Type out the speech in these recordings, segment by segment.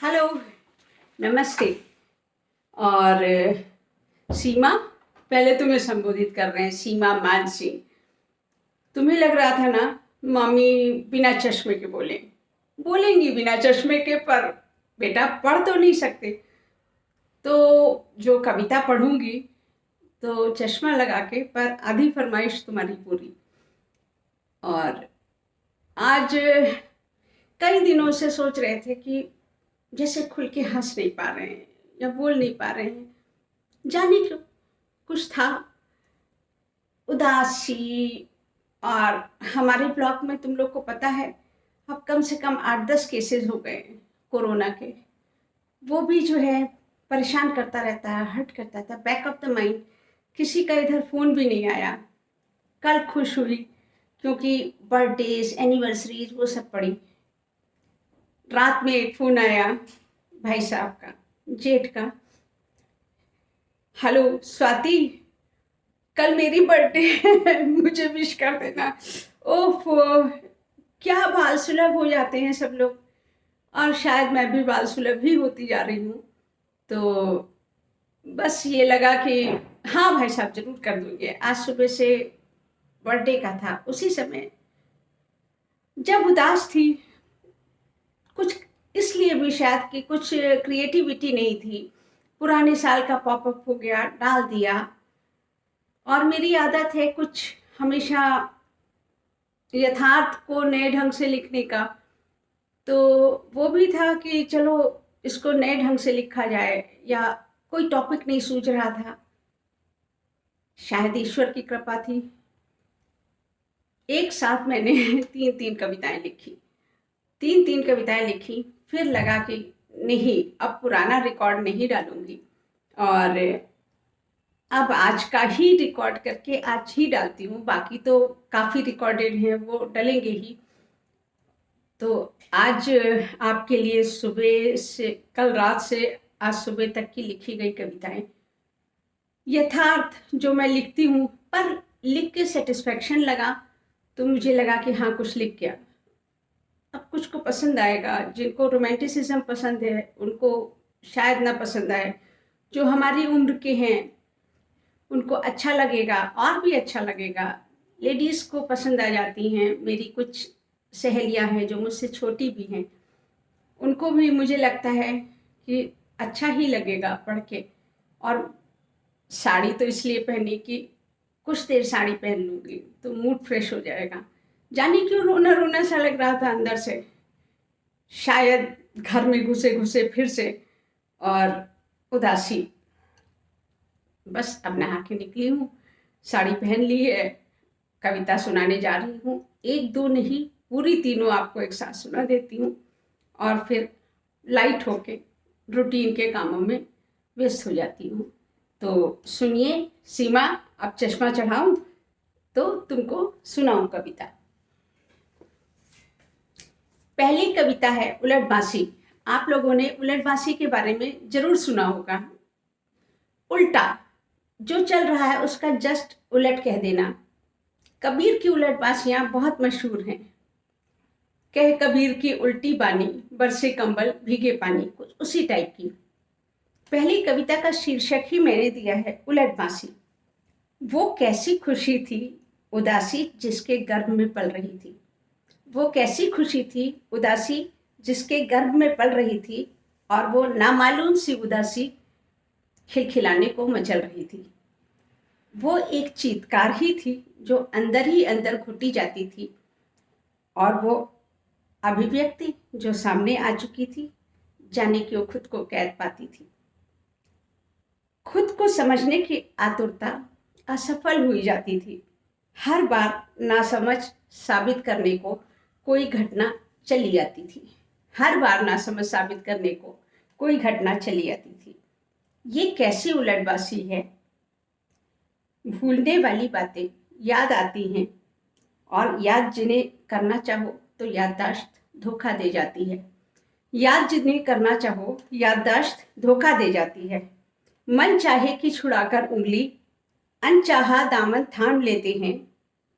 Hello, नमस्ते। और सीमा, पहले तुम्हें संबोधित कर रहे हैं, सीमा मानसी। तुम्हें लग रहा था ना मम्मी बिना चश्मे के बोलेंगी बिना चश्मे के, पर बेटा पढ़ तो नहीं सकते। तो जो कविता पढ़ूंगी तो चश्मा लगा के, पर आधी फरमाइश तुम्हारी पूरी। और आज कई दिनों से सोच रहे थे कि जैसे खुल के हंस नहीं पा रहे हैं या बोल नहीं पा रहे हैं, जाने क्यों। कुछ था उदासी। और हमारे ब्लॉक में तुम लोग को पता है, अब कम से कम 8-10 केसेस हो गए कोरोना के। वो भी जो है परेशान करता रहता है, हर्ट करता था, बैक ऑफ द माइंड। किसी का इधर फ़ोन भी नहीं आया। कल खुश हुई क्योंकि बर्थडेज एनिवर्सरीज वो सब पड़ी। रात में एक फ़ोन आया भाई साहब का, जेठ का। हेलो स्वाति, कल मेरी बर्थडे है, मुझे विश कर देना। ओफ, क्या बाल सुलभ हो जाते हैं सब लोग। और शायद मैं भी बाल सुलभ ही होती जा रही हूँ। तो बस ये लगा कि हाँ भाई साहब, जरूर कर दूंगे। आज सुबह से बर्थडे का था, उसी समय जब उदास थी, कुछ इसलिए भी शायद कि कुछ क्रिएटिविटी नहीं थी। पुराने साल का पॉपअप हो गया, डाल दिया। और मेरी आदत है कुछ हमेशा यथार्थ को नए ढंग से लिखने का। तो वो भी था कि चलो इसको नए ढंग से लिखा जाए, या कोई टॉपिक नहीं सूझ रहा था। शायद ईश्वर की कृपा थी। एक साथ मैंने तीन तीन कविताएं लिखी। तीन तीन कविताएं लिखी, फिर लगा कि नहीं, अब पुराना रिकॉर्ड नहीं डालूंगी, और अब आज का ही रिकॉर्ड करके आज ही डालती हूँ। बाकी तो काफ़ी रिकॉर्डेड हैं, वो डलेंगे ही। तो आज आपके लिए सुबह से, कल रात से आज सुबह तक की लिखी गई कविताएं, यथार्थ जो मैं लिखती हूँ, पर लिख के सेटिस्फेक्शन लगा तो मुझे लगा कि हाँ कुछ लिख गया। अब कुछ को पसंद आएगा, जिनको रोमांटिसिज्म पसंद है उनको शायद ना पसंद आए। जो हमारी उम्र के हैं उनको अच्छा लगेगा, और भी अच्छा लगेगा। लेडीज़ को पसंद आ जाती हैं। मेरी कुछ सहेलियां हैं जो मुझसे छोटी भी हैं, उनको भी मुझे लगता है कि अच्छा ही लगेगा पढ़ के। और साड़ी तो इसलिए पहनी कि कुछ देर साड़ी पहन लूँगी तो मूड फ्रेश हो जाएगा। जाने क्यों रोना रोना सा लग रहा था अंदर से, शायद घर में घुसे घुसे फिर से, और उदासी। बस अब नहा के निकली हूँ, साड़ी पहन ली है, कविता सुनाने जा रही हूँ। एक दो नहीं, पूरी तीनों आपको एक साथ सुना देती हूँ, और फिर लाइट होके रूटीन के कामों में व्यस्त हो जाती हूँ। तो सुनिए सीमा, अब चश्मा चढ़ाऊं तो तुमको सुनाऊं कविता। पहली कविता है उलट बांसी। आप लोगों ने उलट बांसी के बारे में जरूर सुना होगा। उल्टा जो चल रहा है उसका जस्ट उलट कह देना। कबीर की उलट बांसियां बहुत मशहूर हैं। कह कबीर की उल्टी बानी, बरसे कंबल भीगे पानी, कुछ उसी टाइप की। पहली कविता का शीर्षक ही मैंने दिया है उलट बांसी। वो कैसी खुशी थी उदासी जिसके गर्भ में पल रही थी। वो कैसी खुशी थी उदासी जिसके गर्भ में पल रही थी, और वो नामालूम सी उदासी खिलखिलाने को मचल रही थी। वो एक चीत्कार ही थी जो अंदर ही अंदर घुटी जाती थी, और वो अभिव्यक्ति जो सामने आ चुकी थी, जाने क्यों खुद को कैद पाती थी। खुद को समझने की आतुरता असफल हुई जाती थी। हर बार नासमझ साबित करने को कोई घटना चली आती थी। हर बार नासमझ साबित करने को कोई घटना चली आती थी। ये कैसी उलटबाजी है। भूलने वाली बातें याद आती हैं, और याद जिन्हें करना चाहो तो याददाश्त धोखा दे जाती है। याद जिन्हें करना चाहो याददाश्त धोखा दे जाती है। मन चाहे कि छुड़ाकर उंगली अनचाहा दामन थाम लेते हैं।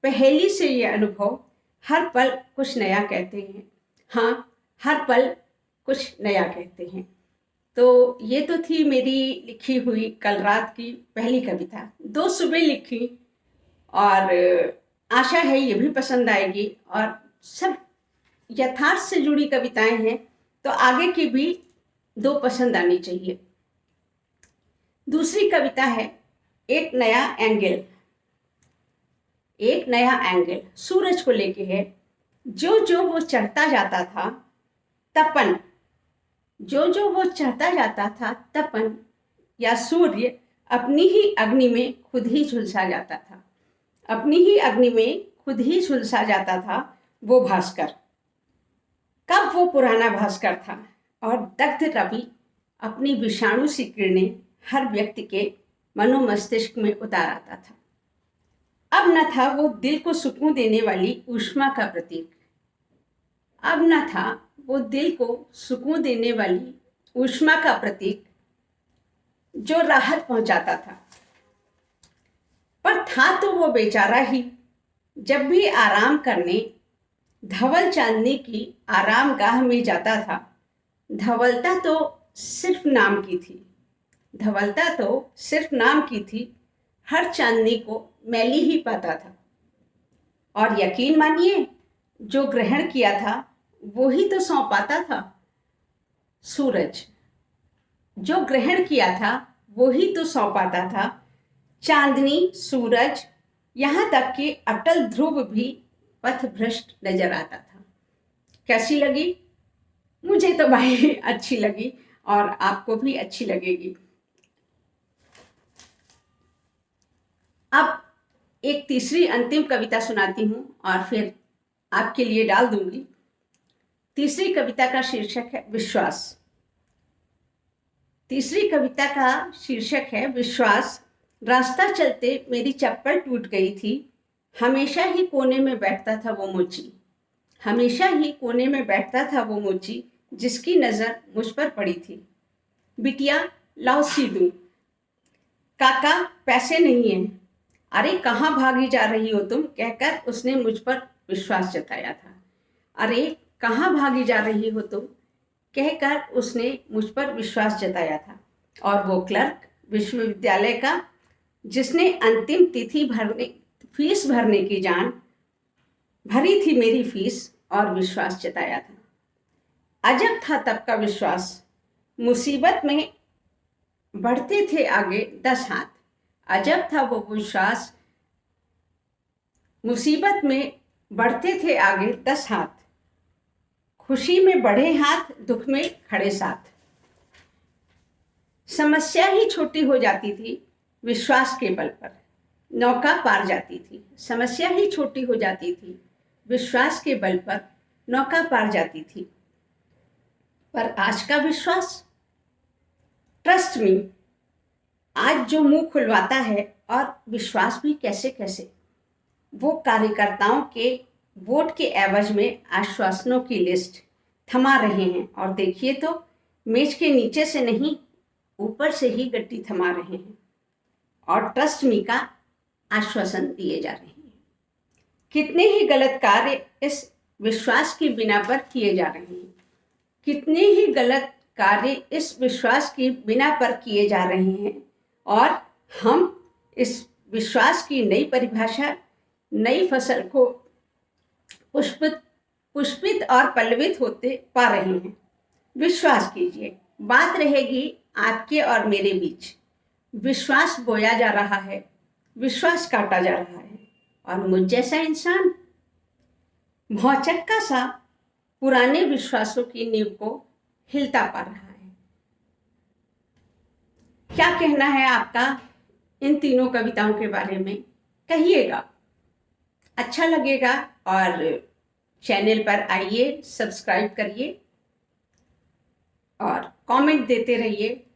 पहेली से ये अनुभव हर पल कुछ नया कहते हैं। हाँ, हर पल कुछ नया कहते हैं। तो ये तो थी मेरी लिखी हुई कल रात की पहली कविता। 2 सुबह लिखी और आशा है ये भी पसंद आएगी। और सब यथार्थ से जुड़ी कविताएं हैं, तो आगे की भी 2 पसंद आनी चाहिए। दूसरी कविता है एक नया एंगल। एक नया एंगल सूरज को लेके है। जो जो वो चढ़ता जाता था तपन, जो जो वो चढ़ता जाता था तपन, या सूर्य अपनी ही अग्नि में खुद ही झुलसा जाता था। अपनी ही अग्नि में खुद ही झुलसा जाता था वो भास्कर। कब वो पुराना भास्कर था और दग्ध रवि अपनी विषाणु सी किरणें हर व्यक्ति के मनोमस्तिष्क में उतार आता था। अब न था वो दिल को सुकून देने वाली ऊष्मा का प्रतीक। अब न था वो दिल को सुकून देने वाली ऊष्मा का प्रतीक जो राहत पहुंचाता था, पर था तो वो बेचारा ही। जब भी आराम करने धवल चांदनी की आरामगाह में जाता था, धवलता तो सिर्फ नाम की थी। धवलता तो सिर्फ नाम की थी, हर चांदनी को मैली ही पाता था। और यकीन मानिए, जो ग्रहण किया था वो ही तो सौंप पाता था। सूरज जो ग्रहण किया था वो ही तो सौंप पाता था। चांदनी, सूरज, यहाँ तक कि अटल ध्रुव भी पथभ्रष्ट नजर आता था। कैसी लगी? मुझे तो भाई अच्छी लगी और आपको भी अच्छी लगेगी। अब एक तीसरी अंतिम कविता सुनाती हूँ और फिर आपके लिए डाल दूंगी। तीसरी कविता का शीर्षक है विश्वास। तीसरी कविता का शीर्षक है विश्वास। रास्ता चलते मेरी चप्पल टूट गई थी। हमेशा ही कोने में बैठता था वो मोची। हमेशा ही कोने में बैठता था वो मोची, जिसकी नज़र मुझ पर पड़ी थी। बिटिया लाओ सी दूं। काका पैसे नहीं हैं। अरे कहाँ भागी जा रही हो तुम, कहकर उसने मुझ पर विश्वास जताया था। अरे कहाँ भागी जा रही हो तुम, कहकर उसने मुझ पर विश्वास जताया था। और वो क्लर्क विश्वविद्यालय का, जिसने अंतिम तिथि फीस भरने की जान भरी थी मेरी फीस, और विश्वास जताया था। अजब था तब का विश्वास। मुसीबत में बढ़ते थे आगे 10 हाथ। अजब था वो विश्वास। मुसीबत में बढ़ते थे आगे 10 हाथ। खुशी में बढ़े हाथ, दुख में खड़े साथ। समस्या ही छोटी हो जाती थी विश्वास के बल पर, नौका पार जाती थी। समस्या ही छोटी हो जाती थी विश्वास के बल पर, नौका पार जाती थी। पर आज का विश्वास, ट्रस्ट मी, आज जो मुंह खुलवाता है, और विश्वास भी कैसे कैसे, वो कार्यकर्ताओं के वोट के एवज में आश्वासनों की लिस्ट थमा रहे हैं। और देखिए तो मेज के नीचे से नहीं, ऊपर से ही गट्टी थमा रहे हैं और ट्रस्ट मी का आश्वासन दिए जा रहे हैं। कितने ही गलत कार्य इस विश्वास की बिना पर किए जा रहे हैं। कितने ही गलत कार्य इस विश्वास की बिना पर किए जा रहे हैं, और हम इस विश्वास की नई परिभाषा, नई फसल को पुष्पित और पल्लवित होते पा रहे हैं। विश्वास कीजिए, बात रहेगी आपके और मेरे बीच। विश्वास बोया जा रहा है, विश्वास काटा जा रहा है, और मुझ जैसा इंसान भौचक्का सा पुराने विश्वासों की नींव को हिलता पा रहा है। क्या कहना है आपका इन तीनों कविताओं के बारे में? कहिएगा, अच्छा लगेगा। और चैनल पर आइए, सब्सक्राइब करिए और कमेंट देते रहिए।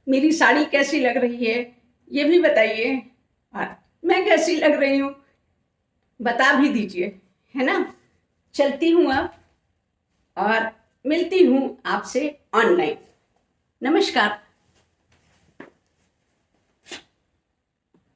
मेरी साड़ी कैसी लग रही है ये भी बताइए, और मैं कैसी लग रही हूँ बता भी दीजिए, है ना। चलती हूँ अब और मिलती हूँ आपसे ऑनलाइन। नमस्कार।